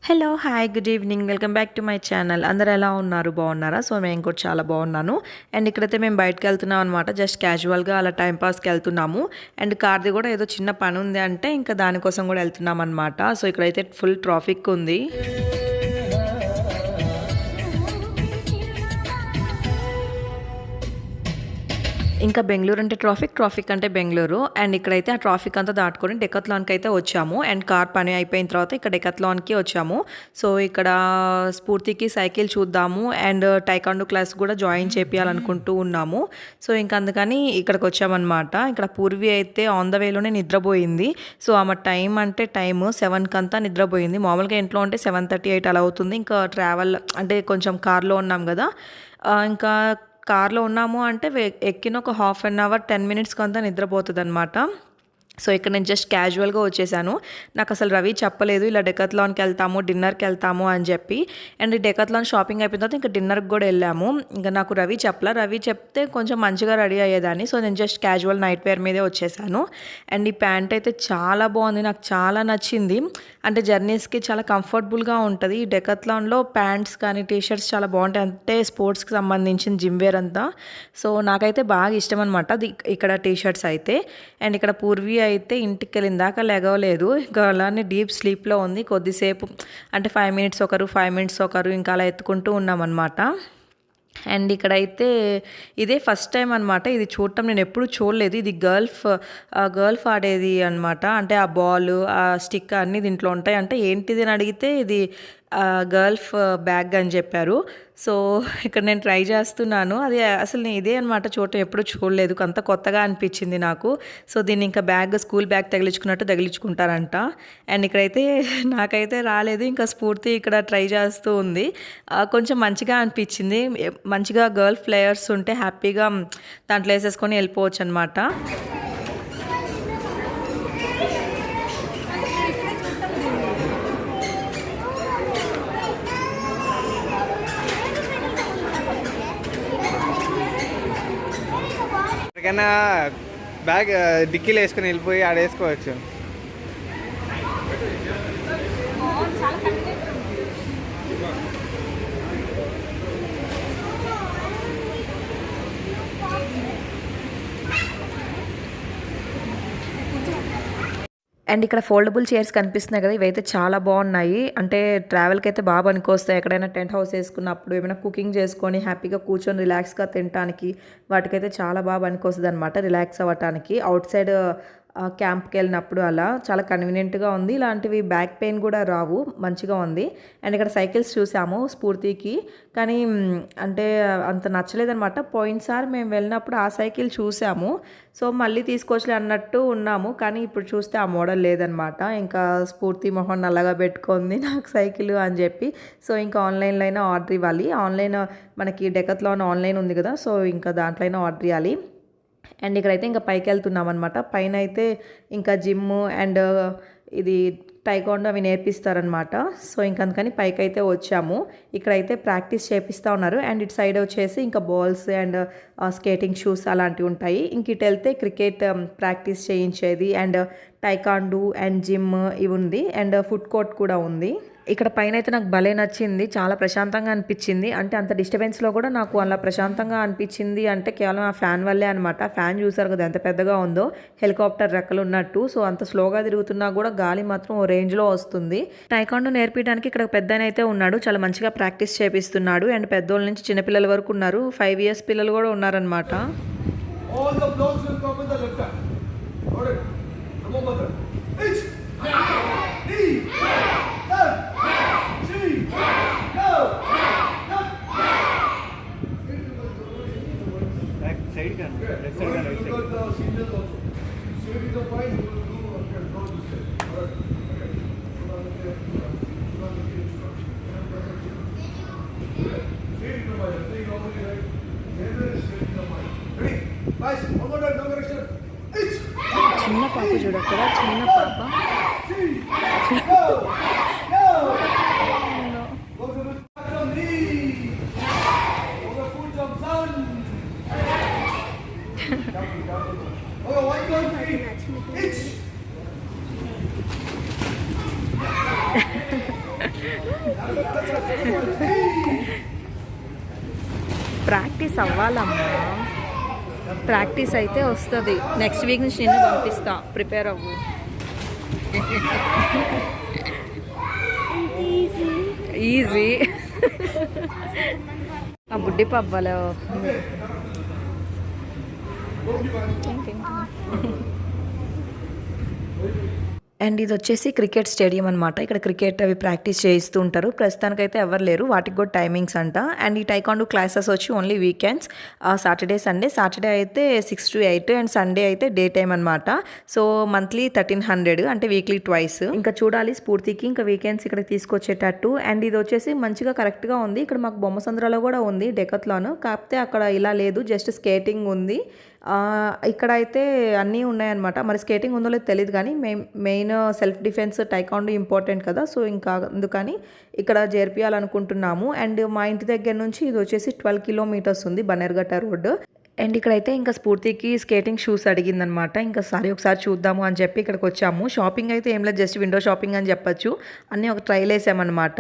Hello! Hi! Good evening. Welcome back to my channel. అందరూ ఎలా ఉన్నారు? బాగున్నారా? సో, నేను కూడా చాలా బాగున్నాను. అండ్ ఇక్కడైతే మేము బయటికెళ్తున్నాం అనమాట. జస్ట్ క్యాజువల్‌గా అలా టైమ్ పాస్‌కెళ్తున్నాము. అండ్ కార్‌ది కూడా ఏదో చిన్న పనుంది అంటే, ఇంకా దానికోసం కూడా ఎళ్తున్నామనమాట. సో, ఇక్కడైతే ఫుల్ ట్రాఫిక్ ఉంది. ఇంకా బెంగుళూరు అంటే ట్రాఫిక్ అంటే బెంగుళూరు. అండ్ ఇక్కడైతే ఆ ట్రాఫిక్ అంతా దాటుకొని డెకాథ్లాన్‌కైతే వచ్చాము. అండ్ కార్ పని అయిపోయిన తర్వాత ఇక్కడ డెకాథ్లాన్‌కి వచ్చాము. సో, ఇక్కడ స్ఫూర్తికి సైకిల్ చూద్దాము అండ్ టైకాండో క్లాస్ కూడా జాయిన్ చేపియాలనుకుంటూ ఉన్నాము. సో, ఇంక అందుకని ఇక్కడికొచ్చామనమాట. ఇక్కడ పూర్వి అయితే ఆన్ ద వేలోనే నిద్రపోయింది. సో, ఆమె టైం అంటే టైము 7కంతా నిద్రపోయింది. మామూలుగా ఇంట్లో ఉంటే 7:30, 8 అలా అవుతుంది. ఇంకా ట్రావెల్ అంటే కొంచెం కార్‌లో ఉన్నాం గదా! ఇంకా కార్‌లో ఉన్నాము అంటే ఎక్కిన ఒక హాఫ్ అన్ అవర్, 10 మినిట్స్‌కంతా నిద్రపోతదనమాట. సో, ఇక్కడ నేను జస్ట్ క్యాజువల్‌గా వచ్చేసాను. నాకసలు రవి చెప్పలేదు ఇలా డెకాథ్లాన్‌కెళ్తాము, డిన్నర్‌కెళ్తాము అని చెప్పి. అండ్ డెకాథ్లాన్ షాపింగ్ అయిపోయిన తర్వాత ఇంకా డిన్నర్‌కి కూడా ఎళ్ళాము. ఇంక నాకు రవి చెప్పలా. రవి చెప్తే కొంచెం మంచిగా రెడీ అయ్యేదాన్ని. సో, నేను జస్ట్ క్యాజువల్ నైట్ వేర్ మీదే వచ్చేసాను. అండ్ ఈ ప్యాంట్ అయితే చాలా బాగుంది. నాకు చాలా నచ్చింది. అంటే జర్నీస్‌కి చాలా కంఫర్టబుల్‌గా ఉంటది. ఈ డెకాథ్లాన్‌లో ప్యాంట్స్ కానీ, టీ షర్ట్స్ చాలా బాగుంటాయి. అంటే స్పోర్ట్స్‌కి సంబంధించిన జిమ్ వేర్ అంతా. సో, నాకైతే బాగా ఇష్టం అనమాట. ఇక్కడ టీ షర్ట్స్ అయితే. అండ్ ఇక్కడ పూర్వి అయితే ఇంటికెళ్ళిందాక లెగవలేదు. ఇంకా అలానే డీప్ స్లీప్‌లో ఉంది. కొద్దిసేపు అంటే 5 మినిట్స్ ఒకరు, 5 మినిట్స్ ఒకరు ఇంకా అలా ఎత్తుకుంటూ ఉన్నామనమాట. అండ్ ఇక్కడైతే ఇదే ఫస్ట్ టైం అనమాట. ఇది చూడటం నేను ఎప్పుడు చూడలేదు. ఇది గల్ఫ్ ఆడేది అనమాట. అంటే ఆ బాలు, ఆ స్టిక్ అన్నీ దీంట్లో ఉంటాయి. అంటే ఏంటిది అని అడిగితే ఇది గల్ఫ్ బ్యాగ్ అని చెప్పారు. సో, ఇక్కడ నేను ట్రై చేస్తున్నాను. అది అసలు నేను ఇదే అనమాట చూడటం ఎప్పుడు చూడలేదు. అంత కొత్తగా అనిపించింది నాకు. సో, దీన్ని ఇంకా స్కూల్ బ్యాగ్ తగిలించుకున్నట్టు తగిలించుకుంటారంట. అండ్ ఇక్కడైతే నాకైతే రాలేదు. ఇంకా స్ఫూర్తి ఇక్కడ ట్రై చేస్తూ ఉంది. కొంచెం మంచిగా అనిపించింది. మంచిగా గల్ఫ్ ఫ్లేయర్స్ ఉంటే హ్యాపీగా దాంట్లో వేసేసుకొని వెళ్ళిపోవచ్చు అనమాట. ఎక్కడికైనా బ్యాగ్ డిక్కీలో వేసుకొని వెళ్ళిపోయి ఆడేసుకోవచ్చు. అండ్ ఇక్కడ ఫోల్డబుల్ చైర్స్ కనిపిస్తున్నాయి కదా! ఇవైతే చాలా బాగున్నాయి. అంటే ట్రావెల్‌కి అయితే బాగా పనికొస్తాయి. ఎక్కడైనా టెంట్ హౌస్ వేసుకున్నప్పుడు ఏమైనా కుకింగ్ చేసుకొని హ్యాపీగా కూర్చొని రిలాక్స్‌గా తినటానికి వాటికైతే చాలా బాగా పనికొస్తదనమాట. రిలాక్స్ అవ్వటానికి. ఔట్ సైడ్ క్యాంప్‌కి వెళ్ళినప్పుడు అలా చాలా కన్వీనియంట్‌గా ఉంది. ఇలాంటివి బ్యాక్ పెయిన్ కూడా రావు. మంచిగా ఉంది. అండ్ ఇక్కడ సైకిల్స్ చూసాము స్ఫూర్తికి. కానీ అంటే అంత నచ్చలేదనమాట. పోయినసారి మేము వెళ్ళినప్పుడు ఆ సైకిల్ చూసాము. సో, మళ్ళీ తీసుకొచ్చలే అన్నట్టు ఉన్నాము. కానీ ఇప్పుడు చూస్తే ఆ మోడల్ లేదనమాట. ఇంకా స్ఫూర్తి మొహం నల్లగా పెట్టుకుంది నాకు సైకిల్ అని చెప్పి. సో, ఇంకా ఆన్లైన్‌లో అయినా ఆర్డర్ ఇవ్వాలి. ఆన్లైన్ మనకి డెకాథ్లాన్ ఆన్లైన్ ఉంది కదా! సో, ఇంకా దాంట్లో అయినా ఆర్డర్ ఇవ్వాలి. అండ్ ఇక్కడైతే ఇంకా పైకెళ్తున్నాం అనమాట. పైన అయితే ఇంకా జిమ్ అండ్ ఇది టైకాండో అవి నేర్పిస్తారనమాట. సో, ఇంక అందుకని పైకైతే వచ్చాము. ఇక్కడైతే ప్రాక్టీస్ చేపిస్తూ ఉన్నారు. అండ్ ఇటు సైడ్ వచ్చేసి ఇంకా బాల్స్ అండ్ స్కేటింగ్ షూస్ అలాంటివి ఉంటాయి. ఇంక ఇటు వెళ్తే క్రికెట్ ప్రాక్టీస్ చేయించేది అండ్ టైకాండో అండ్ జిమ్ ఇవి ఉంది. అండ్ ఫుడ్ కోర్ట్ కూడా ఉంది. ఇక్కడ పైన అయితే నాకు భలే నచ్చింది. చాలా ప్రశాంతంగా అనిపించింది. అంటే అంత డిస్టర్బెన్స్‌లో కూడా నాకు అలా ప్రశాంతంగా అనిపించింది అంటే కేవలం ఆ ఫ్యాన్ వల్లే అనమాట. ఫ్యాన్ చూసారు కదా ఎంత పెద్దగా ఉందో. హెలికాప్టర్ రెక్కలు ఉన్నట్టు. సో, అంత స్లోగా తిరుగుతున్నా కూడా గాలి మాత్రం ఓ రేంజ్‌లో వస్తుంది. టైకాండో నేర్పించడానికి ఇక్కడ పెద్దాయన అయితే ఉన్నాడు. చాలా మంచిగా ప్రాక్టీస్ చేపిస్తున్నాడు. అండ్ పెద్దోళ్ళ నుంచి చిన్నపిల్లల వరకు ఉన్నారు. 5 ఇయర్స్ పిల్లలు కూడా ఉన్నారనమాట. All the blows will come with the left hand. Got it? Come on, mother. Each. Knee. Left. Three. Go. Back side కానీ లెఫ్ట్ సైడ్ కానీ right You side. got the seniors also. So you the fight, you will do okay, go this way. Alright. Okay. Straight in the mind. Think normally right. Never straight in the mind. Ready? Guys, one more time, no correction. Each. చిన్న పాప చూడక్కడ చిన్న పాప. Go. Go. Go to the from knee. Over full jump sound. Okay, 1, 2, 3. Each. Practice అవ్వాలమ్మా, practice అయితే వస్తుంది. Next week నుంచి నిన్ను పంపిస్తా, prepare అవ్వు. ఈజీ. ఆ బుడ్డి పవ్వలో అండ్ ఇది వచ్చేసి క్రికెట్ స్టేడియం అనమాట. ఇక్కడ క్రికెట్ అవి ప్రాక్టీస్ చేయిస్తూ ఉంటారు. ప్రస్తుతానికైతే ఎవరు లేరు, వాటికి కూడా టైమింగ్స్ అంట. అండ్ ఈ టైకాండో క్లాసెస్ వచ్చి only weekends, Saturday Sunday. Saturday అయితే 6 to 8 అండ్ సండే అయితే డే టైమ్ అనమాట. సో మంత్లీ 1300, అంటే వీక్లీ ట్వైస్. ఇంకా చూడాలి స్ఫూర్తికి ఇంకా వీకెండ్స్ ఇక్కడ తీసుకొచ్చేటట్టు. అండ్ ఇది వచ్చేసి మంచిగా కరెక్ట్గా ఉంది. ఇక్కడ మాకు బొమ్మ సంద్రాలో కూడా ఉంది డెకత్లాన్, కాకపోతే అక్కడ ఇలా లేదు, జస్ట్ స్కేటింగ్ ఉంది. ఇక్కడ అయితే అన్నీ ఉన్నాయన్నమాట. మరి స్కేటింగ్ ఉందో లేదో తెలియదు, కానీ main self defence taekwondo important కదా, సో ఇంకా అందుకని ఇక్కడ చేర్పియాలనుకుంటున్నాము. అండ్ మా ఇంటి దగ్గర నుంచి ఇది వచ్చేసి 12 kilometers ఉంది, బన్నెర్ఘట్ట రోడ్డు. అండ్ ఇక్కడైతే ఇంకా స్ఫూర్తికి స్కేటింగ్ షూస్ అడిగిందనమాట. ఇంకా ఒకసారి చూద్దాము అని చెప్పి ఇక్కడికి వచ్చాము. షాపింగ్ అయితే ఏం లేదు, జస్ట్ విండో షాపింగ్ అని చెప్పొచ్చు. అన్నీ ఒక ట్రైల్ వేసామన్నమాట.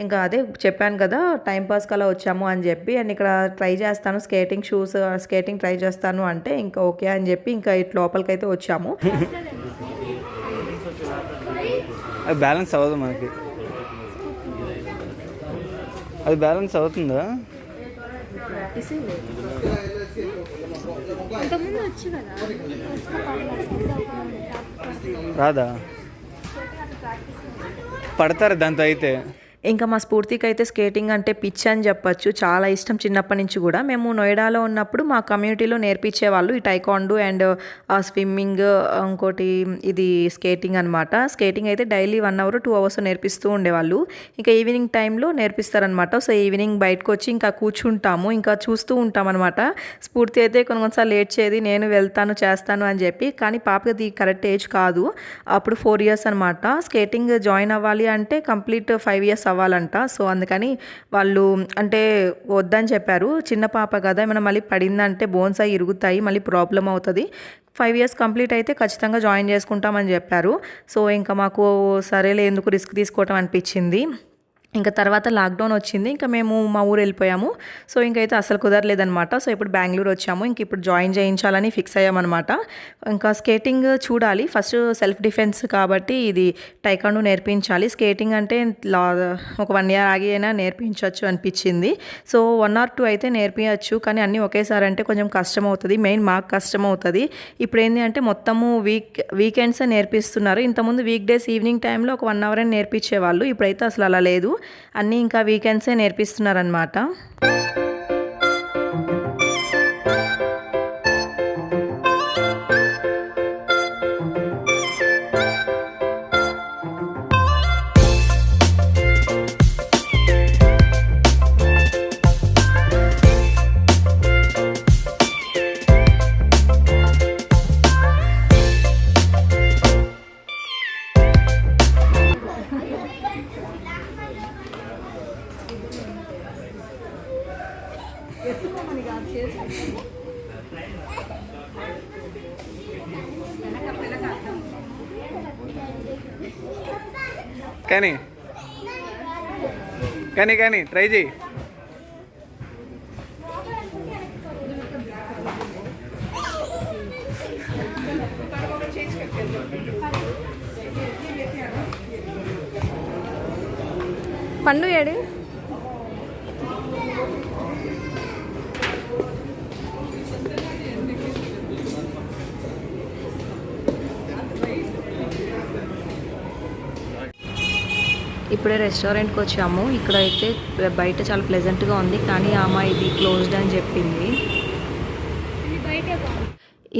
ఇంకా అదే చెప్పాను కదా, టైంపాస్కి అలా వచ్చాము అని చెప్పి. అండ్ ఇక్కడ ట్రై చేస్తాను స్కేటింగ్ షూస్, స్కేటింగ్ ట్రై చేస్తాను అంటే ఇంకా ఓకే అని చెప్పి ఇంకా ఇటు లోపలికి అయితే వచ్చాము. అది బ్యాలెన్స్ అవ్వదు మనకి, అది బ్యాలెన్స్ అవుతుందా? రాదా? పడతారు దాంతో అయితే. ఇంకా మా స్ఫూర్తికి అయితే స్కేటింగ్ అంటే పిచ్చి అని చెప్పచ్చు, చాలా ఇష్టం చిన్నప్పటి నుంచి కూడా. మేము నోయిడాలో ఉన్నప్పుడు మా కమ్యూనిటీలో నేర్పించేవాళ్ళు ఈ టైకాండో అండ్ స్విమ్మింగ్, ఇంకోటి ఇది స్కేటింగ్ అనమాట. స్కేటింగ్ అయితే డైలీ 1 hour 2 hours నేర్పిస్తూ ఉండేవాళ్ళు. ఇంకా ఈవినింగ్ టైంలో నేర్పిస్తారనమాట. సో ఈవినింగ్ బయటకు వచ్చి ఇంకా కూర్చుంటాము, ఇంకా చూస్తూ ఉంటాం అనమాట. స్ఫూర్తి అయితే కొన్నిసార్లు లేట్ చేయది, నేను వెళ్తాను చేస్తాను అని చెప్పి. కానీ పాపకి కరెక్ట్ ఏజ్ కాదు, అప్పుడు 4 years అనమాట. స్కేటింగ్ జాయిన్ అవ్వాలి అంటే కంప్లీట్ 5 years అవ్వాలంట. సో అందుకని వాళ్ళు అంటే వద్దని చెప్పారు. చిన్న పాప కదా, ఏమైనా మళ్ళీ పడిందంటే బోన్స్ అవి ఇరుగుతాయి, మళ్ళీ ప్రాబ్లం అవుతుంది. 5 years కంప్లీట్ అయితే ఖచ్చితంగా జాయిన్ చేసుకుంటామని చెప్పారు. సో ఇంకా మాకు సరేలే ఎందుకు రిస్క్ తీసుకోవటం అనిపించింది. ఇంకా తర్వాత లాక్డౌన్ వచ్చింది, ఇంకా మేము మా ఊరు వెళ్ళిపోయాము. సో ఇంకైతే అసలు కుదరలేదనమాట. సో ఇప్పుడు బెంగళూరు వచ్చాము, ఇంక ఇప్పుడు జాయిన్ చేయించాలని ఫిక్స్ అయ్యామన్నమాట. ఇంకా స్కేటింగ్ చూడాలి, ఫస్ట్ సెల్ఫ్ డిఫెన్స్ కాబట్టి ఇది టైకాండో నేర్పించాలి. స్కేటింగ్ అంటే ఒక 1 year ఆగి అయినా నేర్పించవచ్చు అనిపించింది. సో 1 or 2 అయితే నేర్పించచ్చు, కానీ అన్నీ ఒకేసారి అంటే కొంచెం కష్టం అవుతుంది, మెయిన్ మాకు కష్టం అవుతుంది. ఇప్పుడు ఏంటి అంటే మొత్తము వీకెండ్సే నేర్పిస్తున్నారు. ఇంతకుముందు వీక్ డేస్ ఈవినింగ్ టైంలో ఒక 1 hour నేర్పించేవాళ్ళు, ఇప్పుడైతే అసలు అలా లేదు, అన్నీ ఇంకా వీకెండ్సే నేర్పిస్తున్నారనమాట. కానీ కానీ కానీ ట్రై చేయి. పండు ఏడు ఇప్పుడే రెస్టారెంట్కి వచ్చాము. ఇక్కడైతే బయట చాలా ప్లెజెంట్గా ఉంది, కానీ ఆమె ఇది క్లోజ్డ్ అని చెప్పింది.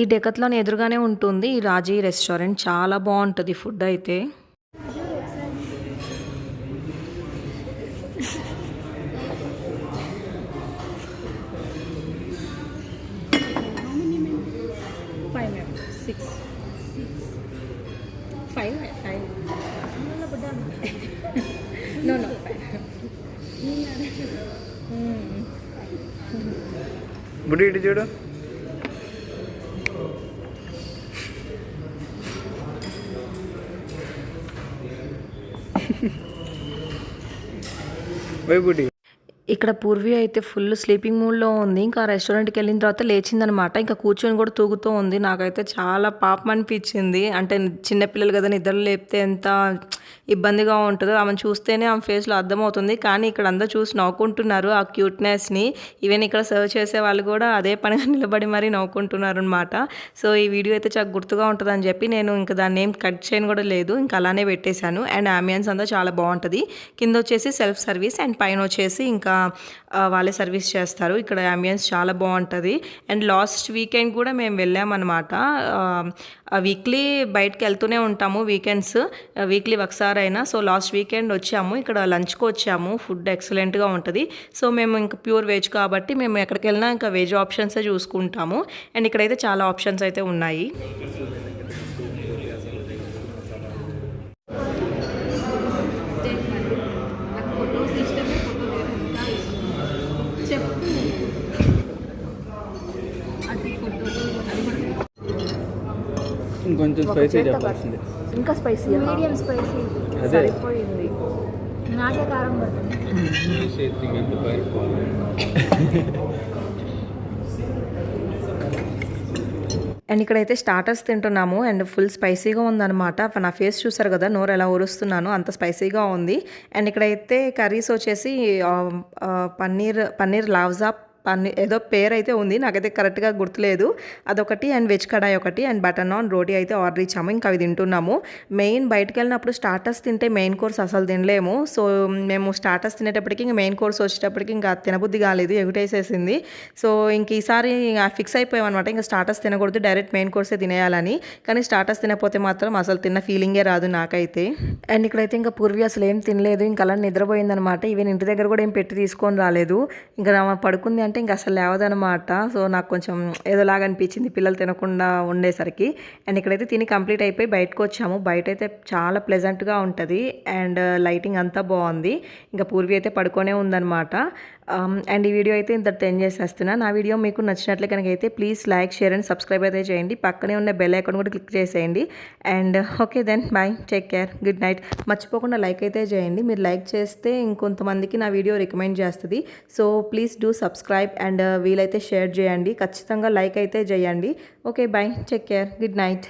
ఈ డెకత్లాన్ ఎదురుగానే ఉంటుంది ఈ రాజీ రెస్టారెంట్, చాలా బాగుంటుంది ఫుడ్ అయితే. బుడి ఇటు చూడు. ఓయ్ బుడ్డి. ఇక్కడ పూర్వి అయితే ఫుల్ స్లీపింగ్ మూడ్‌లో ఉంది. ఇంకా రెస్టారెంట్‌కి వెళ్ళిన తర్వాత లేచిందనమాట. ఇంకా కూర్చొని కూడా తూగుతూ ఉంది. నాకైతే చాలా పాపం అనిపించింది. అంటే చిన్న పిల్లలు కదా! నిద్రలో లేపితే ఎంత ఇబ్బందిగా ఉంటదో ఆమెను చూస్తేనే ఆమె ఫేస్‌లో అర్థమవుతుంది. కానీ ఇక్కడ అందరూ చూసి నవ్వుకుంటున్నారు ఆ క్యూట్‌నెస్‌ని. ఈవెన్ ఇక్కడ సర్వ్ చేసే వాళ్ళు కూడా అదే పనిగా నిలబడి మరీ నవ్వుకుంటున్నారనమాట. సో, ఈ వీడియో అయితే చాలా గుర్తుగా ఉంటదని చెప్పి నేను ఇంకా దాన్నేం కట్ చేయను కూడా లేదు. ఇంకా అలానే పెట్టేశాను. అండ్ యాంబియన్స్ అంతా చాలా బావుంటది. కిందొచ్చేసి సెల్ఫ్ సర్వీస్ అండ్ పైనొచ్చేసి ఇంకా వాళ్ళే సర్వీస్ చేస్తారు. ఇక్కడ యాంబియన్స్ చాలా బావుంటది. అండ్ లాస్ట్ వీకెండ్ కూడా మేము వెళ్ళామనమాట. వీక్లీ బయటకెళ్తూనే ఉంటాము వీకెండ్స్. వీక్లీ ఒకసారైనా. సో, లాస్ట్ వీకెండ్ వచ్చాము. ఇక్కడ లంచ్‌కి వచ్చాము. ఫుడ్ ఎక్సలెంట్‌గా ఉంటది. సో, మేము ఇంకా ప్యూర్ వెజ్ కాబట్టి మేము ఎక్కడికెళ్ళినా ఇంకా వెజ్ ఆప్షన్సే చూసుకుంటాము. అండ్ ఇక్కడైతే చాలా ఆప్షన్స్ అయితే ఉన్నాయి. ఇంకొంచెం స్పైసీ చెప్పాల్సింది. ఇంకా స్పైసీ మీడియం స్పైసీ అదే సరిపోయింది. నాకే కారం పడుతుంది. అండ్ ఇక్కడైతే స్టార్టర్స్ తింటున్నాము. అండ్ ఫుల్ స్పైసీగా ఉందనమాట. నా ఫేస్ చూసారు కదా! నోరు ఎలా ఊరుస్తున్నానో అంత స్పైసీగా ఉంది. అండ్ ఇక్కడైతే కర్రీస్ వచ్చేసి పన్నీర్ లావ్జా ఏదో పేరైతే ఉంది. నాకైతే కరెక్ట్‌గా గుర్తులేదు. అదొకటి అండ్ వెజ్ కడాయి ఒకటి అండ్ బటర్ నాన్, రోటీ అయితే ఆర్డర్ ఇచ్చాము. ఇంకా అవి తింటున్నాము. మెయిన్ బయటకెళ్ళినప్పుడు స్టార్టర్స్ తింటే మెయిన్ కోర్స్ అసలు తినలేము. సో, మేము స్టార్టర్స్ తినేటప్పటికి ఇంక మెయిన్ కోర్స్ వచ్చేటప్పటికి ఇంకా తినబుద్ధి కాలేదు. ఎగుటేసేసింది. సో, ఇంక ఈసారి ఫిక్స్ అయిపోయామనమాట. ఇంకా స్టార్టర్స్ తినకూడదు. డైరెక్ట్ మెయిన్ కోర్సే తినేయాలని. కానీ స్టార్టర్స్ తినకపోతే మాత్రం అసలు తిన్న ఫీలింగే రాదు నాకైతే. అండ్ ఇక్కడైతే ఇంకా పూర్వి అసలు ఏం తినలేదు. ఇంకా అలా నిద్రపోయిందనమాట. ఈవెన్ ఇంటి దగ్గర కూడా ఏం పెట్టి తీసుకొని రాలేదు. ఇంకా ఆమె పడుకుంది అంటే ఇంకా అసలు లేవదనమాట. సో, నాకు కొంచెం ఏదోలాగా అనిపించింది పిల్లలు తినకుండా ఉండేసరికి. అండ్ ఇక్కడైతే తిని కంప్లీట్ అయిపోయి బయటకు వచ్చాము. బయట అయితే చాలా ప్లెజెంట్గా ఉంటుంది. అండ్ లైటింగ్ అంతా బాగుంది. ఇంకా పూర్వి అయితే పడుకొనే ఉందనమాట. అండ్ ఈ వీడియో అయితే ఇంతటితో ఎండ్ చేసేస్తున్నా. నా వీడియో మీకు నచ్చినట్లే కనుక అయితే please like, share and subscribe అయితే చేయండి. పక్కనే ఉన్న బెల్ ఐకాన్ కూడా క్లిక్ చేసేయండి. And okay then bye, take care, good night. మర్చిపోకుండా లైక్ అయితే చేయండి. మీరు లైక్ చేస్తే ఇంకొంతమందికి నా వీడియో రికమెండ్ చేస్తుంది. So, please do subscribe and వీలైతే షేర్ చేయండి. ఖచ్చితంగా లైక్ అయితే చేయండి. Okay bye, take care, good night.